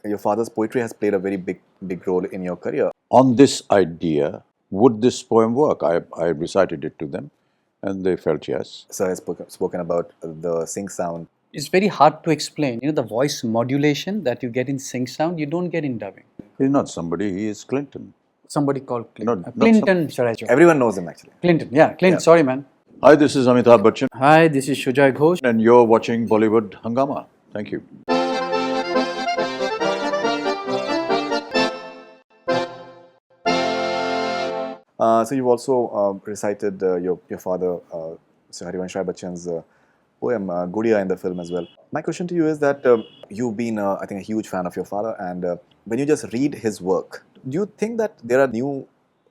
your father's poetry has played a very big role in your career. On this idea, would this poem work? I recited it to them and they felt yes. Sir has spoken about the sync sound. It's very hard to explain. The voice modulation that you get in sync sound, you don't get in dubbing. He's not somebody, he is Clinton. Somebody called Clinton. Not Clinton, should I joke? Everyone knows him actually. Clinton, yeah, Clinton. Sorry, man. Hi, this is Amitabh Bachchan Hi, this is Sujoy Ghosh. and you're watching Bollywood Hungama. Thank you. So you've also recited your father, Sir Harivansh Bachchan's poem Gudiya in the film as well. My question to you is that you've been, I think, a huge fan of your father, and when you just read his work, do you think that there are new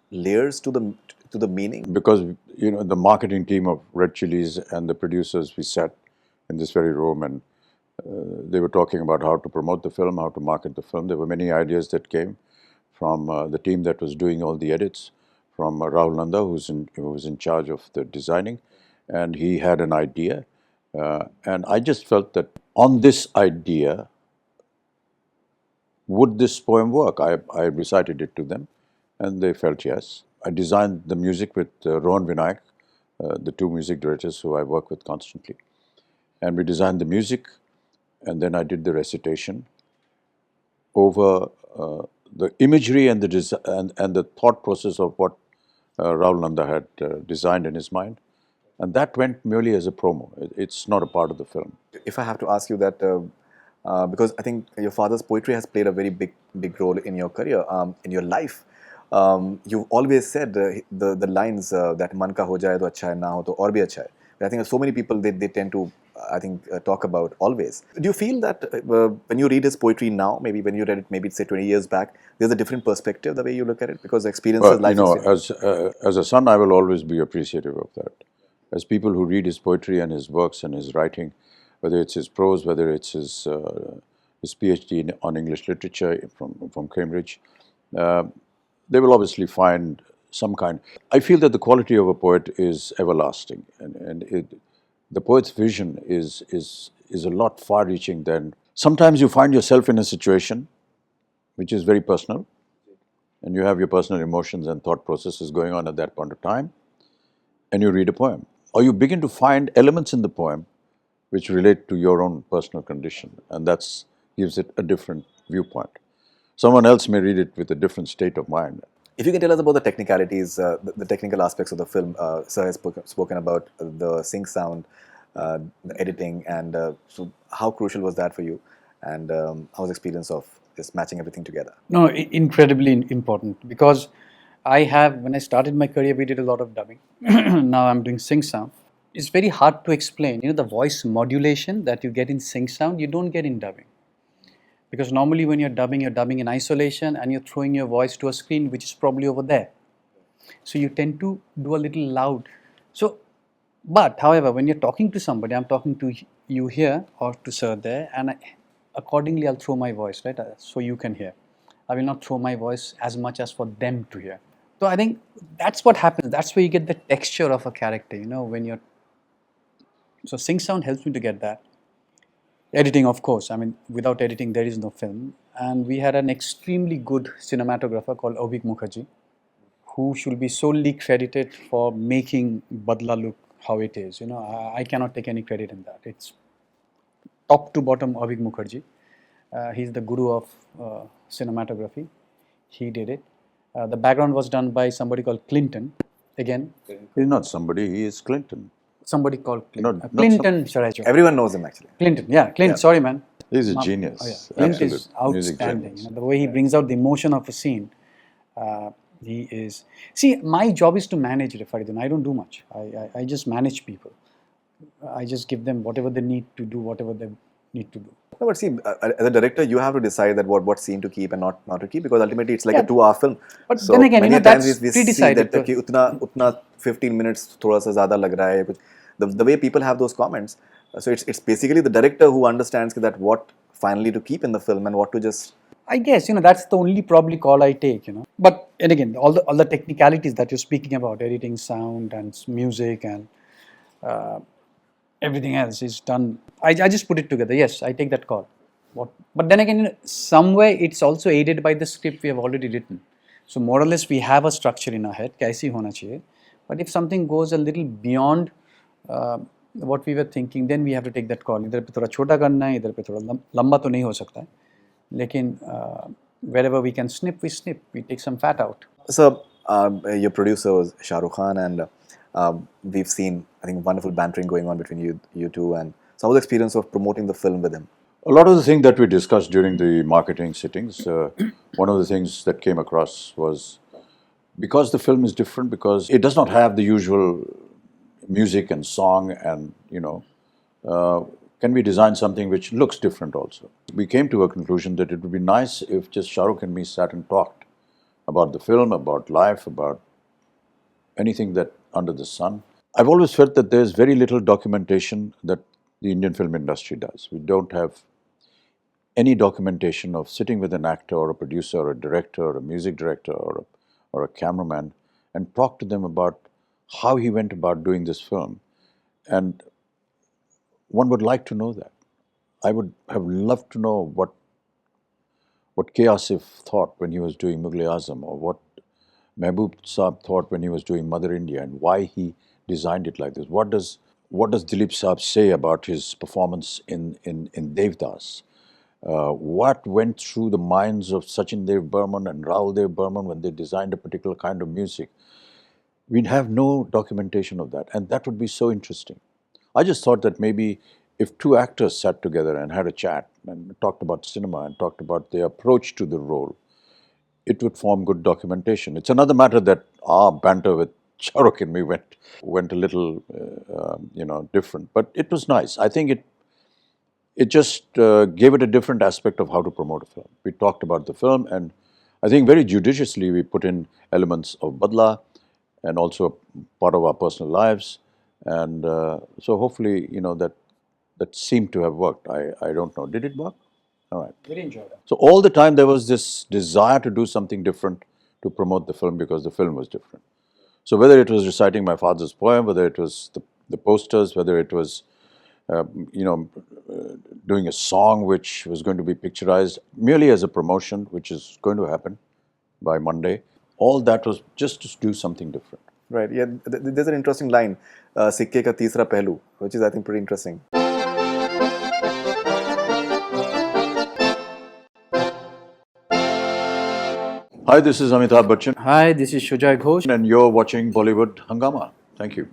layers to the meaning? Because the marketing team of Red Chillies and the producers, we sat in this very room and they were talking about how to promote the film, how to market the film. There were many ideas that came from the team that was doing all the edits, from Rahul Nanda, who was in charge of the designing, and he had an idea. And I just felt that on this idea, would this poem work? I recited it to them and they felt yes. I designed the music with Rohan Vinayak, the two music directors who I work with constantly. And we designed the music and then I did the recitation over the imagery and the thought process of what Rahul Nanda had designed in his mind. And that went merely as a promo. It's not a part of the film. If I have to ask you that, because I think your father's poetry has played a very big role in your career, in your life. You've always said the lines that "Man ka ho jaye to acha hai, na ho to aur bhi acha hai." But I think so many people they tend to, I think, talk about always. Do you feel that when you read his poetry now, maybe when you read it, maybe say 20 years back, there's a different perspective the way you look at it because the experiences, life as a son, I will always be appreciative of that. As people who read his poetry and his works and his writing, whether it's his prose, whether it's his PhD on English literature from Cambridge, they will obviously find some kind. I feel that the quality of a poet is everlasting, and the poet's vision is a lot far-reaching than. Sometimes you find yourself in a situation which is very personal, and you have your personal emotions and thought processes going on at that point of time, and you read a poem. Or you begin to find elements in the poem which relate to your own personal condition, and that gives it a different viewpoint. Someone else may read it with a different state of mind. If you can tell us about the technicalities, the technical aspects of the film. Sir has spoken about the sync sound, the editing, and so how crucial was that for you, and how was the experience of just matching everything together? No, incredibly important because when I started my career, we did a lot of dubbing. Now I'm doing sync sound. It's very hard to explain. The voice modulation that you get in sync sound, you don't get in dubbing. Because normally when you're dubbing in isolation and you're throwing your voice to a screen which is probably over there. So you tend to do a little loud. But however, when you're talking to somebody, I'm talking to you here or to Sir there, and accordingly I'll throw my voice, right? So you can hear. I will not throw my voice as much as for them to hear. So I think that's what happens. That's where you get the texture of a character, when you're. So sync sound helps me to get that. Editing, of course. I mean, without editing, there is no film. And we had an extremely good cinematographer called Avik Mukherjee, who should be solely credited for making Badla look how it is. I cannot take any credit in that. It's top to bottom Avik Mukherjee. He's the guru of cinematography. He did it. The background was done by somebody called Clinton. Again, He's not somebody, he is Clinton. somebody called Clinton. Not Clinton, should I joke? Everyone knows him actually. Clinton, yeah, Clinton. Sorry, man. He's a genius. Oh, yeah. Clint is Absolute music outstanding. genius. The way he brings out the emotion of a scene, he is. See, my job is to manage Faridoon. I don't do much. I just manage people. I just give them whatever they need to do, whatever they need to do. No, but see, as a director, you have to decide that what scene to keep and not to keep, because ultimately it's like a 2-hour film. But then again, many that's times we see pre-decided. that कि उतना 15 minutes थोड़ा सा ज़्यादा लग रहा है. The way people have those comments, so it's basically the director who understands that what finally to keep in the film and what to just. I guess that's the only probably call I take. But and again, all the technicalities that you're speaking about, editing, sound, and music, and everything else is done. I just put it together. Yes, I take that call. But then again, some way it's also aided by the script we have already written. So more or less we have a structure in our head, kaisi hona chahiye. But if something goes a little beyond uh, what we were thinking, then we have to take that call. इधर पे थोड़ा छोटा करना है, इधर पे थोड़ा लंबा तो नहीं हो सकता है. लेकिन wherever we can snip, we snip. We take some fat out. So, your producer was Shah Rukh Khan, and we've seen, I think, wonderful bantering going on between you two. And so, how was the experience of promoting the film with him? A lot of the things that we discussed during the marketing sittings, one of the things that came across was because the film is different, because it does not have the usual music and song, and can we design something which looks different also? We came to a conclusion that it would be nice if just Shah Rukh and me sat and talked about the film, about life, about anything that under the sun. I've always felt that there's very little documentation that the Indian film industry does. We don't have any documentation of sitting with an actor or a producer or a director or a music director or a cameraman and talk to them about how he went about doing this film. And one would like to know that. I would have loved to know what K. Asif thought when he was doing Mughal-e-Azam, or what Mehboob Saab thought when he was doing Mother India, and why he designed it like this. What does Dilip Saab say about his performance in Devdas? What went through the minds of Sachin Dev Burman and Rahul Dev Burman when they designed a particular kind of music? We have no documentation of that, and that would be so interesting. I just thought that maybe if two actors sat together and had a chat and talked about cinema and talked about their approach to the role, it would form good documentation. It's another matter that our banter with Shah Rukh and me went a little, different, but it was nice. I think it just gave it a different aspect of how to promote a film. We talked about the film, and I think very judiciously we put in elements of Badla and also part of our personal lives, and so hopefully that seemed to have worked. I don't know. Did it work? All right. Very enjoyable. So all the time there was this desire to do something different to promote the film because the film was different. So whether it was reciting my father's poem, whether it was the posters, whether it was doing a song which was going to be picturized merely as a promotion, which is going to happen by Monday, all that was just to do something different. Right. Yeah. There's an interesting line, "Sikke ka teesra pehlu," which is, I think, pretty interesting. Hi, this is Amitabh Bachchan, Hi, this is Sujoy Ghosh. and you're watching Bollywood Hungama. Thank you.